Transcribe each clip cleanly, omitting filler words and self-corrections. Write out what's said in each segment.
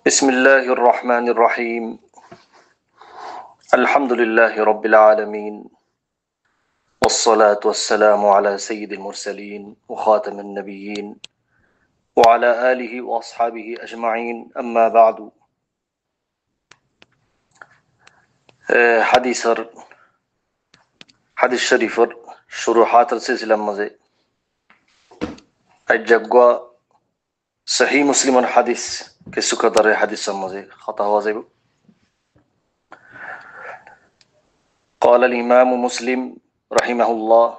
بسم الله الرحمن الرحيم الحمد لله رب العالمين والصلاة والسلام على سيد المرسلين وخاتم النبيين وعلى آله وأصحابه أجمعين أما بعد حديث شريفر شروحات السلسلة مزي الجقوى صحيح مسلم حديث كسكدر حديث مزي خطأ وزيب قال الإمام مسلم رحمه الله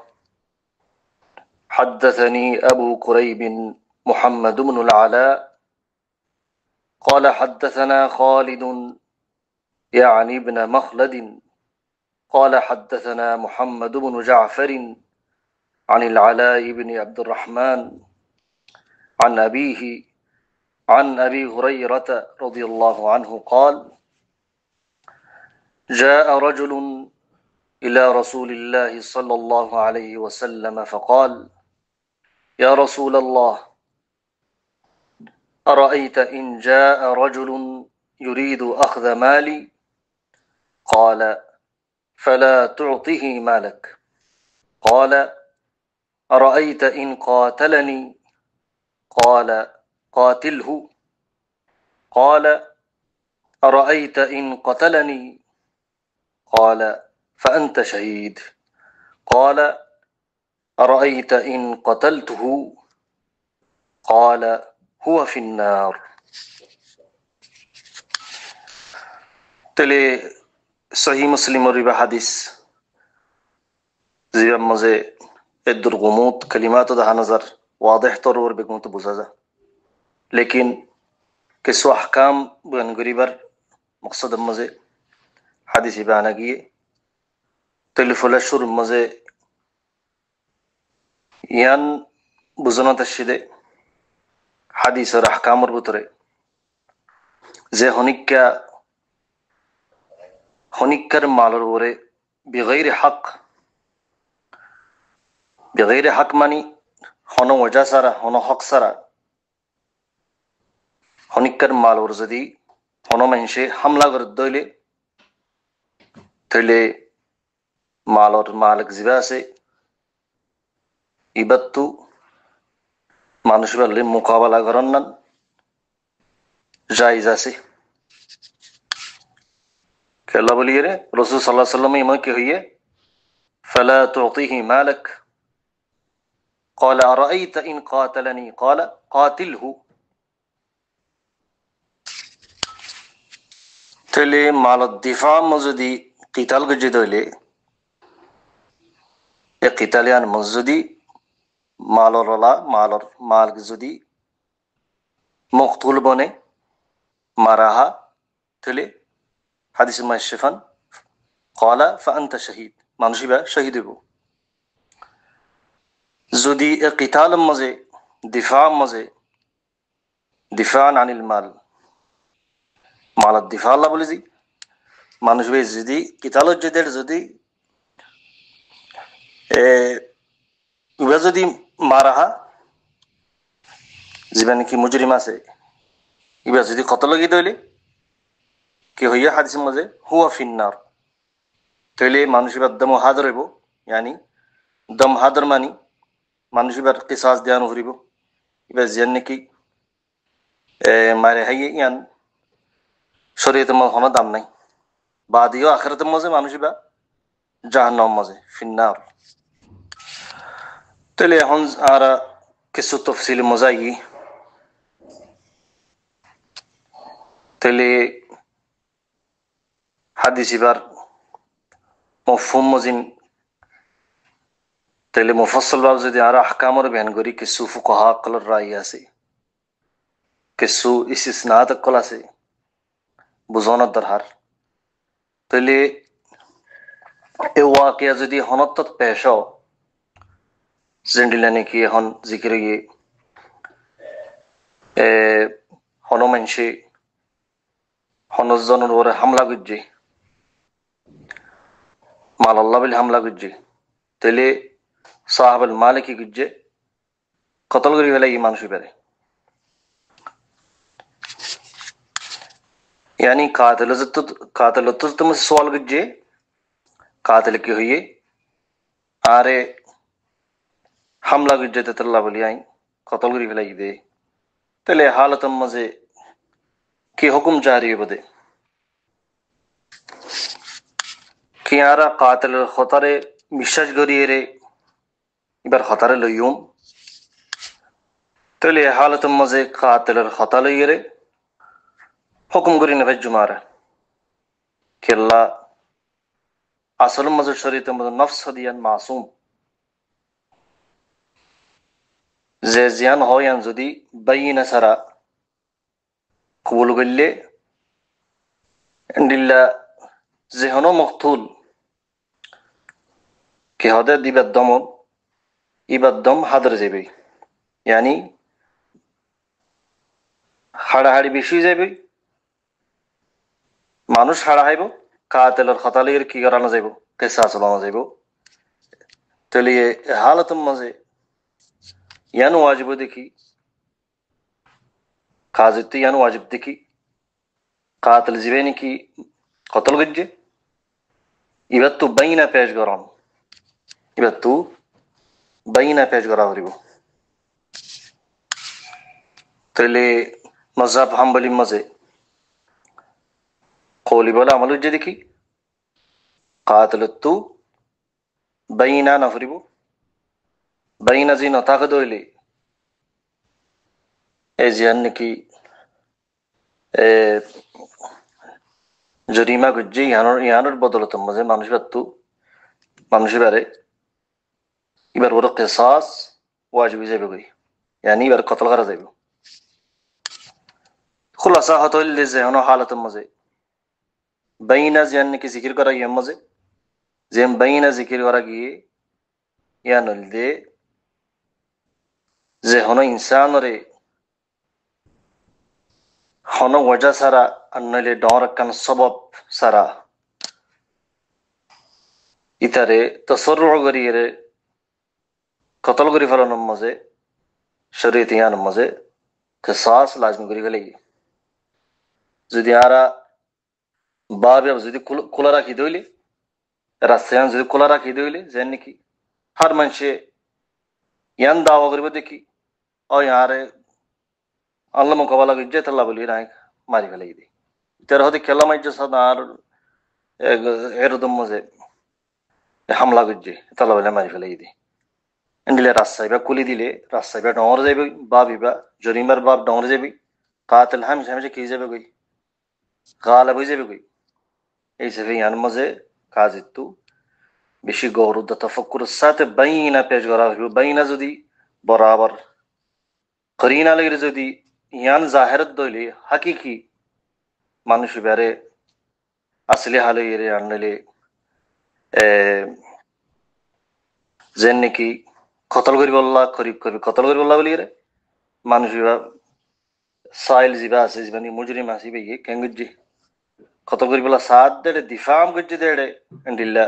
حدثني أبو كريب محمد بن العلاء قال حدثنا خالد يعني ابن مخلد قال حدثنا محمد بن جعفر عن العلاء بن عبد الرحمن عن أبيه عن أبي هريرة رضي الله عنه قال جاء رجل إلى رسول الله صلى الله عليه وسلم فقال يا رسول الله أرأيت إن جاء رجل يريد أخذ مالي قال فلا تعطه مالك قال أرأيت إن قاتلني قال قاتله قال أرأيت إن قتلني قال فأنت شهيد قال أرأيت إن قتلته قال هو في النار تلي صحيح مسلم ربا حديث زي مزه الدر غموض كلمات ده نظر واضح طور بكمت بوزازا लेकिन किसो अहकाम गरीबर मकसद मजे हादिस बयान किए तेलिफुलशुर मजे यान बुजना तशिदे हादिस और अहकाम और बुतरे जे हनिक्कर मालर ओरे बिगैर हक मानी हनो वजह सारा हनो हक सारा हनिक्कर मालर जदी हनो मनशे हमला कर दोले तेले मालर मालक जिबा से इबत्तु মানুষ বললে মোকাবেলা করেন না জায়েজ আছে আল্লাহ বলিয়ে রে রাসূল সাল্লাল্লাহু আলাইহি ওয়াসাল্লাম ইমা কে হইয়ে فلا تعطيه مالك قال أرأيت إن قاتلني قال قاتله تلي مال الدفاع مزدي قتال গজদলে এ قتاليان مزدي মাল যদি মকতুল বনে মারাহা তাহলে হাদিস মাশফান ক্বালা ফাআনতা শাহীদ মানুষিবা শহীদ হইব যদি কিতাল মজে দিফা আনিল মাল দিফা আল্লাহ বলেছি মানুষ যদি কিতাল যদি যদি মারাহা জীবন কি মুজরিম আছে ইবা যদি কত লাগি দইলে কি হইয়া হাদিস মজে হুয়া ফিন্নার তইলে মানুষ ইবা দম হাদর হইব यानी দম হাদর মানি মানুষ ইবার কিসাস দেয়ানো হইব ইবা জিয়ান কি মারে হাইয়ে ইয়ান শরীয়তে মো হন দাম নাই বাদিও আখিরাতে মজে মানুষ ইবা জাহান্নাম মজে ফিন্নার تلي هون على قصة تفصيل مزاجي تلي حديث بار مفهوم مزين تلي مفصل باب زدي على أحكام بيان غوري كسو فقهاء قل الرأي سي كسو استثناءات قل سي بزونة درهار تلي اي واقعا زدي هنطت پیشو زندلانه کی هن ذکر یہ হনো মানুষে হনজনের ওরে হামলা করছে মাল আল্লাহ বলে হামলা করছে তাহলে সাহাবুল মালিক কি করছে কতল করি ফেলে এই মানুষ পারে यानी कातिल तो तुम सवाल गज्जे कातिल की हुई आरे हमला गज्जे तल्ला बली आई कतल गरी फलाई दे तले हालत मजे की हुक्म जारी है बदे कि यारा कातिल खतरे मिशज गरी रे इबर खतरे लयूम तले हालत मजे कातिल खता लई रे हुक्म गरी नफज जुमारा कि अल्लाह असल मजे शरीत मजे नफ्स हदियन मासूम जे जियान हो यान जुदी बयीन सरा कबूल गल्ले इंडिल्ला जेहनो मक्तूल कि हदे इबद्दम हादर जेबे यानी हाड़ाहाड़ी बेशी जेबे मानुष हाड़ा हाइबो कातिलर खतालिर की कराना जेबो किसास लाना जेबो तलिए हालत मजे यान वाजिब देखी काजित यान वाजिब देखी कातिल जिबेनी की कतल गज्जे इबत्तु बैना पेश गरान इबत्तु बैना पेश गरा हरिबो तले मज़हब हम्बली मजे قولي بلا عملو جديكي قاتلتو बैना नफरिबो बैना जी नताक दोइले एजियन की जरीमा गुज्जी यानर बदलत मजे मानुष बारे इबार वो किसास वाजिब जेबे गई यानी इबार कत्ल करा जेबे खुलासा हतोल ले जेहनो हालत मजे बैना जियान की जिक्र करा ये मजे जेम बैना जिक्र करा की यानल दे जेहनो इंसान रे हनो वजह सारा अन्नले डर कन सबब सारा इतारे तसर्रुअ गरी रे कत्ल गरी फलन मजे शरीयत यान मजे किसास लाजमी गरी गले जुदी आरा बाब या जुदी कुला राखी दोइले रास्तायान जुदी कुला राखी दोइले जेन की हर मनशे यान दावा गरी देखी और यारे अल्लाह मुकबला गज्जे तल्ला बली राय मारी गले दी तेरे होते केला मज्जे सदार एरुदम मजे हमला गज्जे तल्ला बली मारी गले दी इंडिले रास्ता कुली दिले रास्ता डोंगर जेबे बाबीबा जरीमर बाब डोंगर जेबे कातिल हम समझे की जेबे गई गालब जेबे गई ऐसे भी यान मजे काजितु बेशी गौरुद तफक्कुर साथे बैना पेश गरा बैना जुदी बराबर करीना लगे जुदी यान जाहिरत दोइले हकीकी मानुष बारे असली हाले ये अन्नले जेन की कतल करी बोल्ला करीब करीब कतल करी बोल्ला बोलिए मानुष साइल जिबा से जिबानी मुजरिम आसी बे ये केंगजी कतल करी बोला साथ दे दिफाम गज्जे दे इंडिल्ला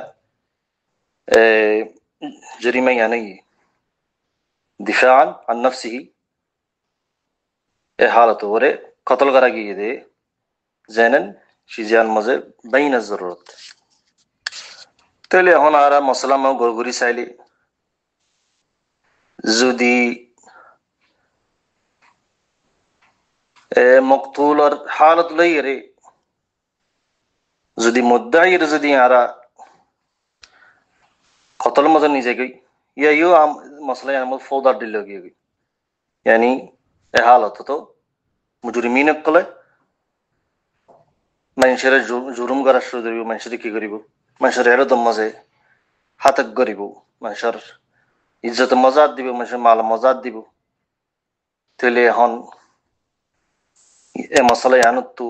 जरीमा यानी दिफान अन नफ्सिही हालत वरे कतल करा की दे जैनन शिजान मजे बैन जरूरत तले होन आरा मसला में गोरगुरी साइली जुदी मकतूल और हालत लई रे जुदी मुद्दाई रे जुदी आरा कतल मजे नहीं जाएगी या यो आम मसला यानी मत फौदा डिल लगी यानी हालत तो मुजरिमीन कले मनुष्य जुर्म करा शुरू करिबो मनुष्य की करिबो मनुष्य हेरो दम मजे हातक करिबो मनुष्य इज्जत मजात दिबो मनुष्य माल मजात दिबो तले हन ए मसला यान तू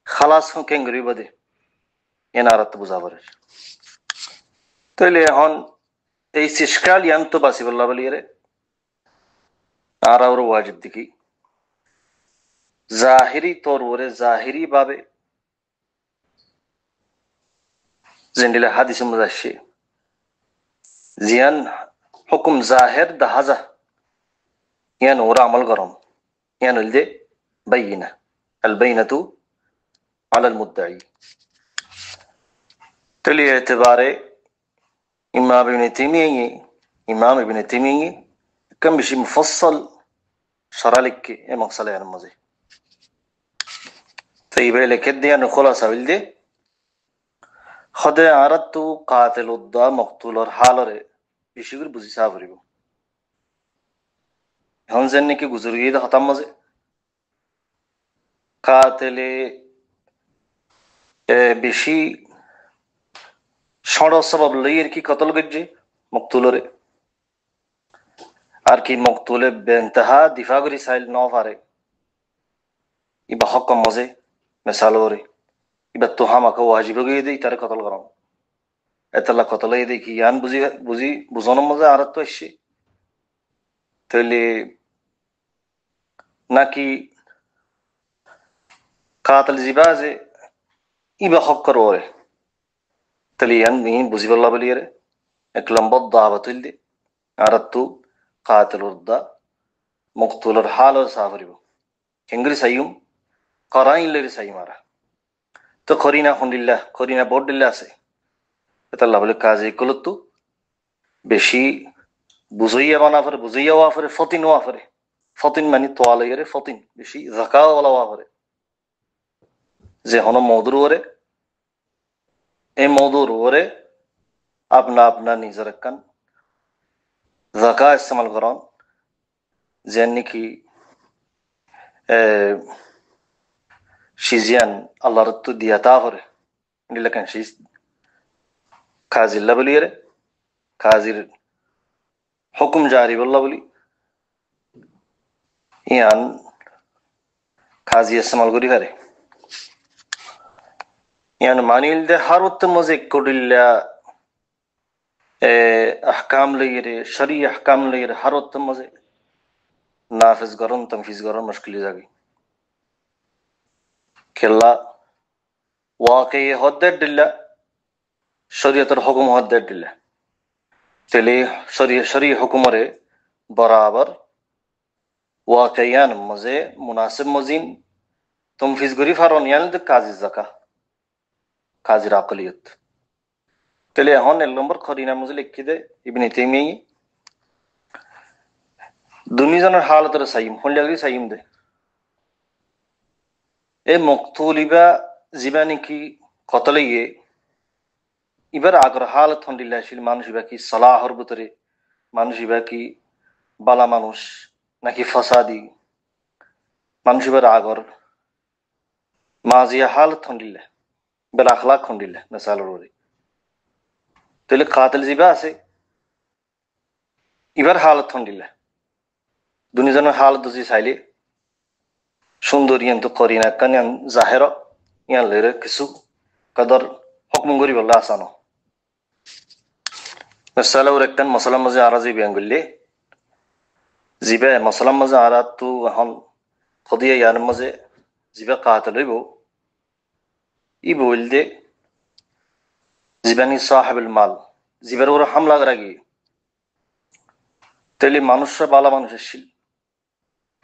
खलास हो कें करिबो दे एनारत बुझाबर तले हन ए इश्काल यान तो बासी बल्ला बलिरे आरा और वाजिब दिकी जाहिरी तौर वरे जाहिरी बाबे जिंदिला हदीस मुजाशे जियान हुकुम जाहिर दहाजा यान और अमल करम यान उलदे बैना अल बैनतु على المدعي. تلي اعتباره إمام ابن تيمية كم بشي مفصل شرح لك مقصلة يعني مزي طيب لك دي أنا خلاص أقول خد أردت قاتل الدا مقتول حالر بشير بزي سافريو هون زني كي گزرگی ده ختم مزه قاتل بشي شرط سبب لير كي قتل گجي مقتولره আর কি মকতুলে বেন্তাহা দিফা করি সাইল ন পারে ইবা হক মজে মিসাল করে ইবা তো হামাকে ওয়াজিব গিয়ে দেই তারে কতল করাম এতলা কতল এই দেখি ইয়ান বুঝানোর মজে আর তো এসে তাহলে নাকি কাতল জিবা যে ইবা হক করে তাহলে ইয়ান নিন বুঝিবল্লা বলি রে এক লম্বা দাওয়াত হইলে আর তো قاتل الدا مقتول الحال سافريو انغري سيوم قرائن لري سيمارا তো করিনা আলহামদুলিল্লাহ করিনা বড়দিল্লাহ আছে এটা আল্লাহ বলে কাজে কলতো বেশি বুঝাইয়া বানাফরে বুঝাইয়া ওয়াফরে ফতিন ওয়াফরে ফতিন মানে তোয়ালাইরে ফতিন বেশি যাকা ওয়ালা ওয়াফরে যে হন মওদুর ওরে এই মওদুর ওরে আপনা আপনা নিজের কান যাকা ইস্তেমাল করন যেন নাকি শিজিয়ান আল্লাহর তো দিয়াতা হরে নিলাকান শিজ কাজিল্লা বলি রে কাজির হুকুম জারি বল্লা বলি ইয়ান কাজি ইস্তেমাল করি হারে ইয়ান মানিল দে হারত মজে কোডিল্লা احکام لگیره شرعی احکام لگیره هر وقت مزه نافذ کرن تنفیذ کرن مشکلی جاگی کلا واقعی حدد دل شریعت الحکم حدد دل تلی شرعی حکم ره برابر واقعیان مزه مناسب مزین تنفیذ کری فرون یعنی ده কাজী জাকা কাজীর আকলিয়ত তাহলে এখন এক নম্বর খরিনা মজে লিখি দে ইবনে তাইমিয়া দুনিজনের হালতের সাইম হল্লাগি সাইম দে এই মকতুলিবা জীবানি কি কতলিয়ে ইবার আগর হালত হন্দিল্লাহ শিল মানুষ ইবা কি সালাহর ভিতরে মানুষ ইবা কি বালা মানুষ নাকি ফাসাদি মানুষ ইবার আগর মাজিয়া হালত হন্দিল্লাহ বেল আখলাক হন্দিল্লাহ মিসালর ওরে তাহলে কাতিল জিবা আছে ইবার হালত হন্দিল্লাহ দুনিজনের হালত দুজি চাইলে সুন্দর ইয়ান তো করি না কান ইয়ান জাহের ইয়ান লেরে কিছু কদর হুকম করি বললা আসানো মিসাল ওর একটান মসলাম মাঝে আরাজি বিয়ান করলে জিবা মসলাম মাঝে আরা তো এখন খদিয়া ইয়ার মাঝে জিবা কাতিল হইব ই বলদে জিবানি সাহেবুল মাল জিবার ওর হামলা করাগি তাহলে মানুষরা বালা মানুষের শিল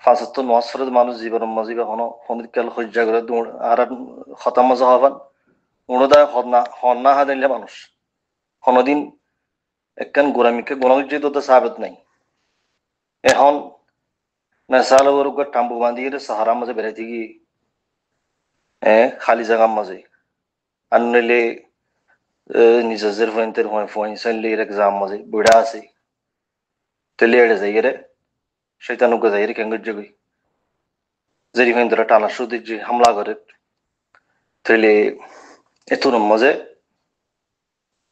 ফাঁসত্ব নসরত মানুষ জীবন মজিবা হন হনিকাল হজ্জা করে আর খতাম মজা হবান উড়োদায় হন্না হা দিলে মানুষ হনদিন একখান গোরামিকে গোলামির তো সাবেত নাই এখন নেশাল ওর টাম্বু বাঁধিয়ে সাহারা মাঝে বেড়াইতে গিয়ে খালি জায়গার মাঝে আর নইলে নিজের ফোয়েন্তের ফোয়েন্সাইলে এক্সাম মাঝে বুড়া আছে তেলে এড়ে যাই রে শৈতানুকে যাই রে কেঙ্গুর জগই যেরি ফোয়েন্তরা টানা সুদির যে হামলা করে তাহলে এতুর মাঝে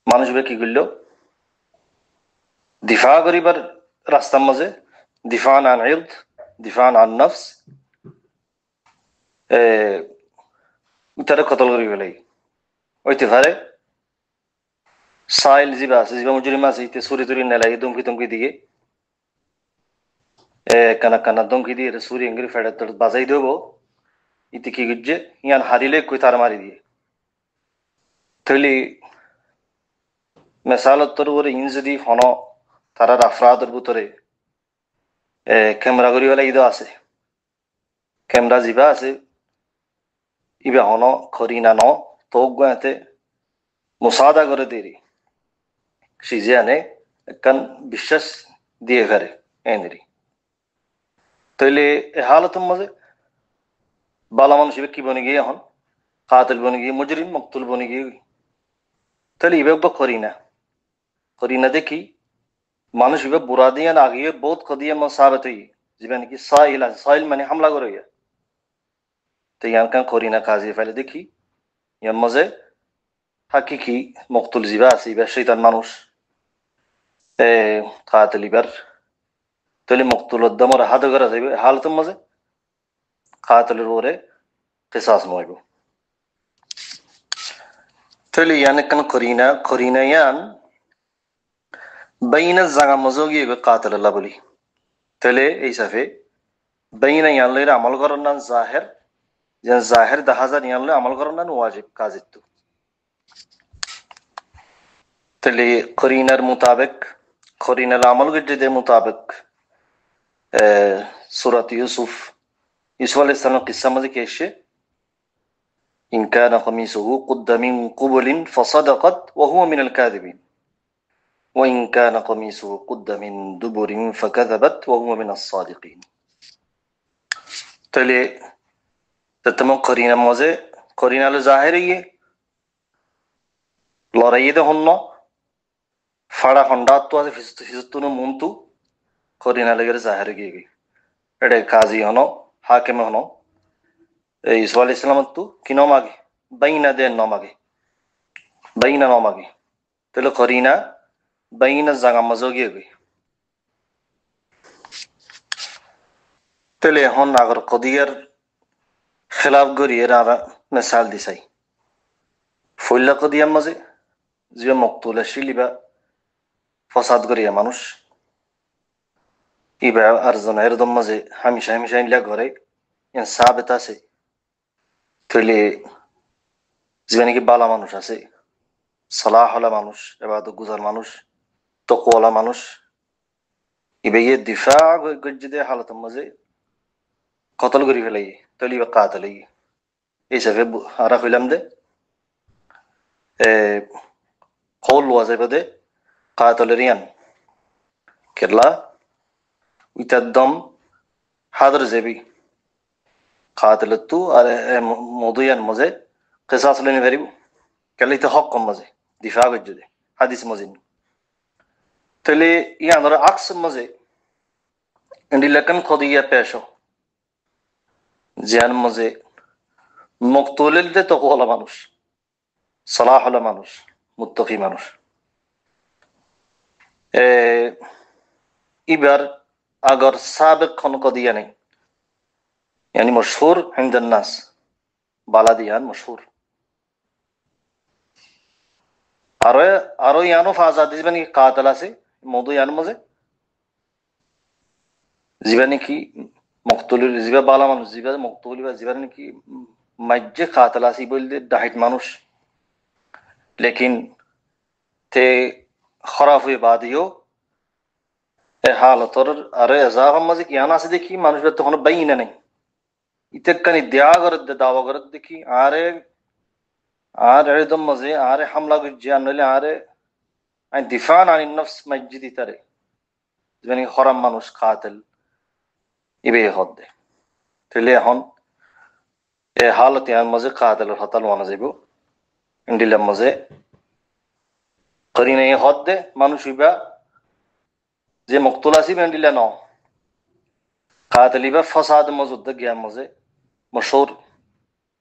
মানুষ কি করলো দিফা করিবার রাস্তার মাঝে দিফা আন ইরদ দিফা আন নফস তারা কতল করি ফেলাই ওইতে পারে সাইল জিবা আছে জিবা মুজরিমা আছে ইতে সুরি তুরি নেলাই দমকি দমকি দিয়ে কানা কানা দমকি দিয়ে সুরি এঙ্গরি ফেড়ে তোর বাজাই দেবো ইতে কি গুজে ইয়ান হারিলে কই তার মারি দিয়ে তাহলে মেসালত তোর ইন যদি হন তারার আফরাদের ভিতরে ক্যামেরা করি ফেলাই ইদো আছে ক্যামেরা জিবা আছে ইবে হন খরিনা ন তো গাতে মুসাদা করে দেরি সিজিয়ানে একখান বিশ্বাস দিয়ে ফেরে এনেরি তাইলে এ হালতের মাঝে বালা মানুষ ইবে কি বনে গিয়ে এখন কাতিল বনে গিয়ে মুজরিম মকতুল বনে গিয়ে তাহলে ইবে খরিনা দেখি মানুষ ইবে বুরা দিয়ে আগিয়ে বহুত খদিয়া সাবেত হই যেবে নাকি সাইল আছে সাইল মানে হামলা করে তো ইয়ান কান খরিনা কাজে ফেলে দেখি ইয়ার মাঝে হাকিকি মকতুল জিবা আছে ইবা শৈতান মানুষ কাতিল ইবার তাহলে মকতুল উদ্দমর হাত করা যাবে হালতের মাঝে কাতিলের ওরে কিসাস মইব তাহলে ইয়ান কান খরিনা ইয়ান বাইনা জাগা মজোগি কাতিল আল্লাহ বলি তাহলে এই সাফে বাইনা ইয়ান লইরা আমল করার নাম জাহের যেন জাহের দেখা যায় ইয়ান লই আমল করার নাম ওয়াজিব কাজিত্তু তাহলে খরিনার মুতাবেক খরিনার আমল গজ্জে মুতাবেক সূরাত ইউসুফ আলাইহিস সালাম কিসসা মাঝে কি এসে ইন কানা কমিসুহু কুদ্দা মিন কুবলিন ফাসাদাকাত ওয়া হুয়া মিনাল কাযিবিন ওয়া ইন কানা কমিসুহু কুদ্দা মিন দুবুরিন ফাকাযাবাত ওয়া হুয়া মিনাস সাদিকিন তাহলে ততম খরিনা মাঝে খরিনাল জাহিরিয়ে লড়াইয়ে হন্ন ফাড়া হন্ডাত্তু আছে ফিজতুনো মুন্তু খরিনা লেগের জাহির গিয়ে গই এটা কাজী হনো হাকিম হনো ইসু আলাইহিস সালাম তো কি নমাগে বাইনা দেন নমাগে বাইনা নমাগে তাহলে খরিনা বাইনা জাগা মজো গিয়ে গই তাহলে এখন আগর কদিয়ার খেলাফ গড়িয়ে আরা মিসাল দিছাই ফইল্লা কদিয়ার মাঝে যে মকতুলা শিলিবা ফসাদ করিয়া মানুষ ইবা আরজনা এরদম মাঝে হামিশা হামিশা ইনলা ঘরে ইয়ান সাবেত আছে তাহলে যে নাকি বালা মানুষ আছে সালাহওয়ালা মানুষ এবাদত গুজার মানুষ তকওয়ালা মানুষ ইবে ইয়ে দিফা গজ্জে হালতের মাঝে কতল করি ফেলাই তাহলে ইবা কাতল এই হিসাবে আরা হইলাম দে কৌল ওয়া যাইবা দে কাতলের ইয়ান কেরলা ইতার দম হাদর যাবি কাতল তু আর মধুয়ান মাঝে কিসাস লইনে পারিব কেলে ইতে হক কম মাঝে দিফা গজ্জে দে হাদিস মজিন তাহলে ইয়ানোর আকস মাঝে ইন্ডিলাকান খদিয়া পেশ জিয়ান মাঝে মকতুলের দে তকওয়ালা মানুষ সালাহওয়ালা মানুষ মুত্তাকি মানুষ ইবার আগর সাবেক খন কদিয়া নেই यानी मशहूर عند الناس বালাদিয়ান মশহুর আরো ইয়ানো ফাজা দিবেন কি কাতাল আছে মধু ইয়ান মাঝে জীবনে কি মকতুলুল জিবা বালা মানুষ জিবা মকতুলি বা জীবনে কি মাজ্জে কাতাল আছে বলতে ডাহিট মানুষ লেকিন তে খারাপ হয়ে বাদিও এ হালতর আরে এজাফ মাঝে কি ইয়ান আছে দেখি মানুষ তখন বাইনা নেই ইতেকানি দেয়া করে দাওয়া করে দেখি আর একদম মজে আরে হামলা করছে আনলে আরে আই দিফান আনি নফস মসজিদ ইতারে যেন হরাম মানুষ কাতিল ইবে হদ্দে তাহলে এখন এ হালত ইয়ার মজে কাতিলের হতাল ওয়ানা যাইব ইন্ডিলার মজে করি নাই হদ্দে মানুষ ইবা যে মকতুল আসিব ইন্ডিলা ন কাতিল ইবা ফসাদ মজুদ গিয়া মজে মশহুর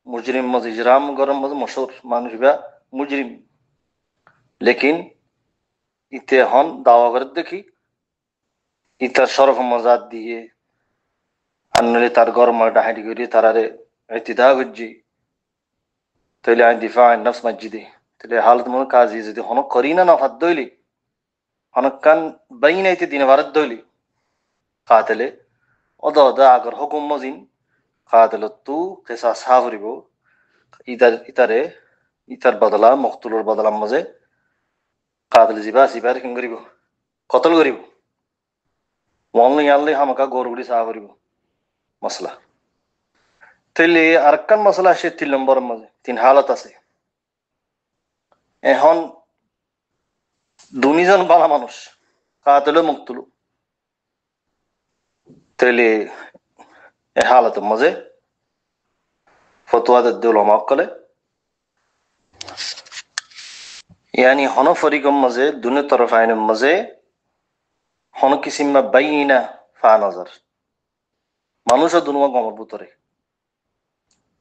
মুজরিম মজ ইজরাম গরম মজ মশহুর মানুষ বা মুজরিম লেকিন ইতে হন দাওয়া করে দেখি ইতার শরফ মজাদ দিয়ে আনলে তার গরম ডাহাটি করি তারারে ইতিদা গজ্জি তাইলে আইন দিফা আইন নফস মসজিদে তাইলে হালত মনে কাজ যদি হনক করি না নফাত দইলি হনক কান বাইনাইতে দিনে ভারত দইলি কাতেলে অদা অদা আগর হুকুম মজিন কাতিলতু কিসাস হাফরিব ইতারে ইতার বদলা মকতুলর বদলার মাঝে কাতিল জিবা সিবার কিং করিব কতল করিব ওয়ানলি ইয়ানলি হামাকা গরগুড়ি সাহা করিব মসলা তাইলে আরেকখান মশলা আসে 3 নম্বরের মাঝে 3 হালত আছে। এখন দুনিজন বালা মানুষ কাতলে মুক্তলু, তাইলে এ হালতের মাঝে ফতোয়া দিতে উলামা কলে ইয়ানি হন ফরিকম মাঝে দুনে তরফ আইনের মাঝে হন কিসিমা বাইনা ফা নজর মানুষ দুনুয়া গমর ভিতরে,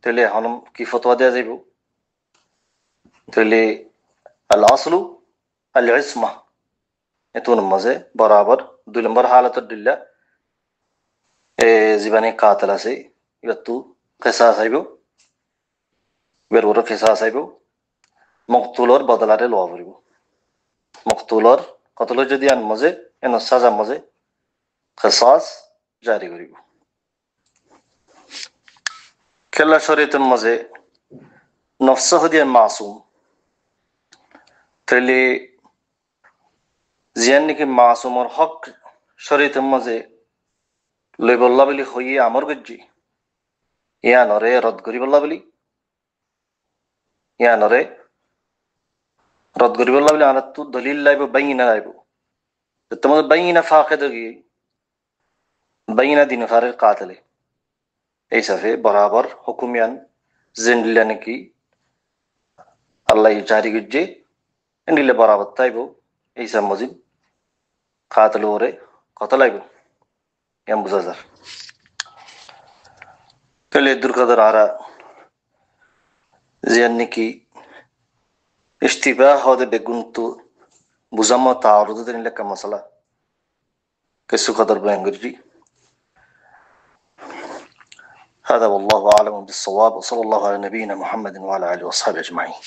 তাহলে হন কি ফতোয়া দেয়া যাইব? তাহলে আল আসলু আল ইসমা এতুন মাঝে বরাবর 2 নম্বর হালতের দিল্লা জীবানী কাতল আছে ইবাতু কেসাস আইব, বের বড় কেসাস আইব, মকতুলর বদলারে লওয়া পড়িব। মকতুলর কতল যদি আন মাঝে এন সাজা মাঝে কেসাস জারি করিব। খেলা শরীয়তের মাঝে নফস হদিয়া মাসুম, তাহলে জিয়ান নাকি মাসুমর হক শরীয়তের মাঝে লই বল্লা বলি হইয়ে আমর গজ্জি ইয়া নরে রদ করি বল্লা বলি, ইয়া নরে রদ করি বল্লা বলি আর তু দলিল লাইব বাইনা লাইব, তোমাদের বাইনা ফাঁকে দগি বাইনা দিন ফারের কাতলে এই সাফে বরাবর হুকুমিয়ান জিন্দিলা নাকি আল্লাহ জারি গজ্জে নিলে বরাবর তাইব এই সাম মজিব কাতলে ওরে কত লাইব এম বুঝা যার। তাহলে দুর্গাদার আরা জিয়ান নাকি ইস্তিবাহ হদে বেগুনতু বুঝামো তাআরুদ দেন লেকা মশলা কিছু কদর বয়ান করি। هذا والله أعلم بالصواب وصلى الله على نبينا محمد وعلى آله وصحبه أجمعين.